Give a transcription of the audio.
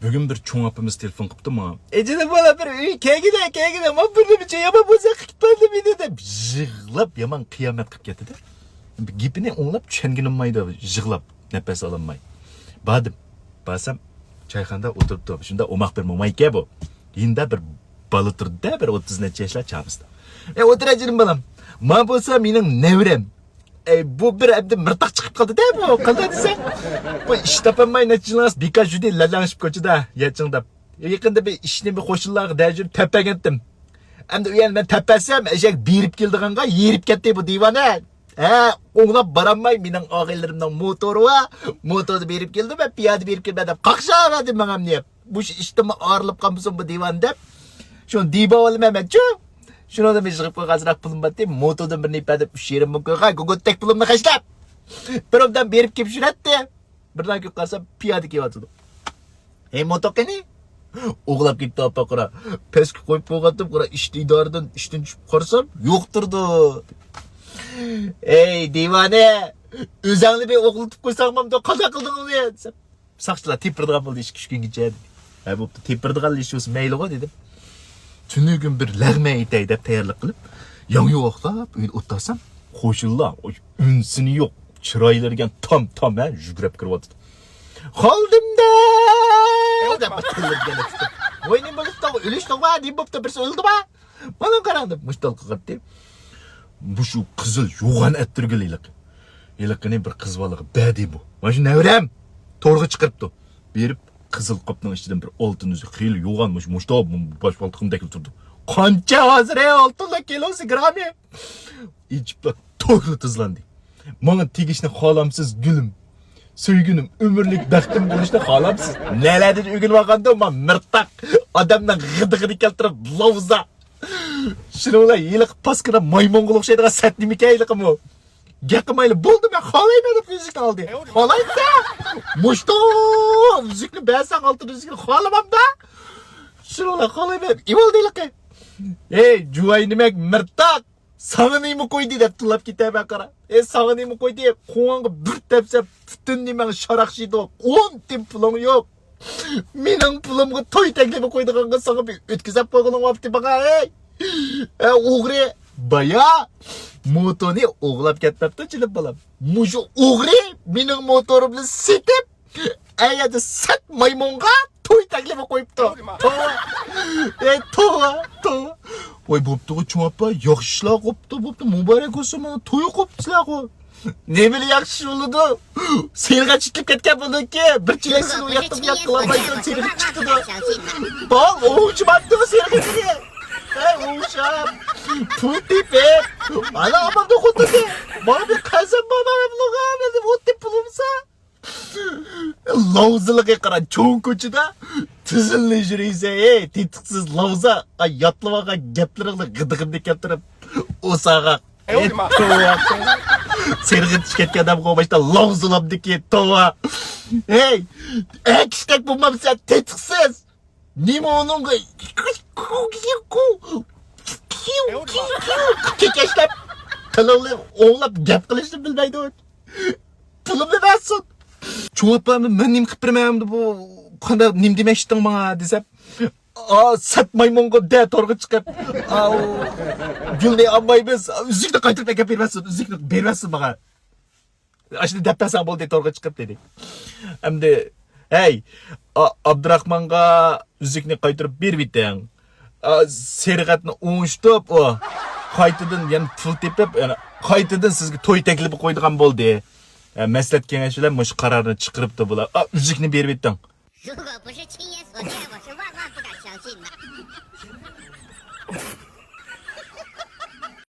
Bugün bir çoğun apımız telefon qıptı mı? Ecele bana bir kegide ma bir şey yapma bolsa qıtmadı meni deb yig'lab yaman qiyomat qilib ketdi. Gapini o'nglab tushunganim mayda yig'lab nafas ololmay. Basam çayxonada o'tiribdi. Shunda o'maq bir mo'mayka bu. Yinda bir bola turdi, bir 30 necha yoshlar chamizda. O'tirajirim balam. Ma bo'lsa mening nevrim. Bu bir evde mırtak çıkıp kaldı değil mi? Kaldı desem. Bu iş tapanmayı neçiniz birkaç jüde lalanışıp koçuda geçinde. Yakında bir işini bir koşullar dercir tepe gittim. Hem de uyan ben tepesem eşek birip geldiğinde yerip gitti bu divane. Oğlum baranmay benim ağabeylerimden motoru var. Motoru birip geldi ve piyade birip gelmedi. Kalkşa verdim bana niye? Bu işte mi ağırlıp kalmışsın bu divanda? Şunu diba oğlum hemen çok. Şunu da bir çıkıp koyazırak pulum battı. Motodan bir neyip edip şiirim bu koyay. Tek pulumla kaçtım. Bir ondan berip kep şüretti. Birden ki kalsam piyade ki atıdım. Motor keni? Oğlap gitti apa kura. Peski koyup boğattım kura. İşte idareden işten çıkıp karsam yokturdu. Divane. Özanlı bir oğlutup koysanmam da kaza kıldın onu ya. Sakçılar tepirdiğen buldu iş 2 gün geçerdi. Bu tepirdiğen iş olsun meyli o dedim. Tünü gün bir lağma etey dep tayyorlik qilib, yangi oqlab, uyni o'ttasam, qo'shillar, unsini yo'q, chiroylarga tam ha, yugurib kiryapti. Qoldimda! deb tillarga tutib. Voyning bo'libdi, o'lishdi va deb bo'pti, birisi o'ldi va. Mana qarang deb mushtal qilib. Bu shu qizil yo'g'on attirgililik. Yiliqini bir qiz bola badi bu. Mana shu navram to'rga chiqiribdi. Berib Kızıl kapının içinden bir altın üzü xeyli yoğanmış. Muşta baş baltıqımdaki oturdu. Qancha hozir altınla kilosi grami. İçipla to'g'ri tizlandi. Mana tegishni xolamsiz gülüm. Söygünüm, ömürlük baxtim bo'lishni xolamsiz. Nelardir o'g'il olganda men mirtaq odamdan g'idig'ini keltirib lavza. Shuni bilan yiliq paskira maymonga o'xshaydigan satnimikayliqim u. Gapmayli bo'ldi, men xolayman deb müzikni oldi. Xolaysa? Muşto! Müzikni beğensen altın müzikni xolamam da. Şunu xolayman. İmol deylik. Juvay demek mirtaq. Sağınıyımı koydu deb tillab ketay ben qara. Sağınıyımı koydu. Qo'ng'ga bir tepsa butun nimani sharaqshiydi. 10 tim pulim yo'q. Mening pulimga to'y taklifi qo'ydiganga sana bir o'tkazib qo'yganim olibdi baqa. O'g'ri baya motoni o'g'lab ketmabdi chilib balam. Mushu o'g'ri mening motorimni setib, ayada sat maymonga to'y taklifi qo'yibdi. To'g'ri. Voy bo'pti-ku cho'pa, yaxshilar qopti, muborak bo'lsin, mana to'y qopsizlar-ku. Ne bile yaxshi bo'ldi. Senga chiqib ketgan bo'ldiki, bir chilaksin uyatib qilolmaydi, senga chiqdi. Bol, o'chi batdi senga. Uşam, putipe, bana ama dokundu. Bana bir kazan bana evluğa dedim, o tip bulunsa. Lavzılık ekran çoğun koçuda, tızıllı jüriyse, titiksiz lavza, yatlıvağa geplerini gıdıgını keltirip, o sağa, sergi tişketken adam kovmaşta lavzılamdaki tova. Ekştek bulmam sen titiksiz. Nima onunga kekeshlab tilini o'nglab gap qilishni bilmaydi. Pulimni bersin. Cho'pamni men nim qilib bermayapti bu. Qanday nim demoqchiting menga desam, sat maymonga da to'rga chiqib, gulni olmaymiz, uzukni qaytarib akab bermasin, uzukni bermasin menga. Ashuni deb bersan bo'ldi to'rga chiqib dedi. Endi Abdurahman'a üzükni qaytırıp bir biten. Serikatni o'ngishtirib, qaytadan yani pul tepib, yani qaytadan sizga to'y taklifi qo'ydigan bo'ldi. Maslahat kengashilar mush qarorni chiqaribdi bular. Üzükni berib bitding. 如果不是亲眼所见，我是万万不敢相信的。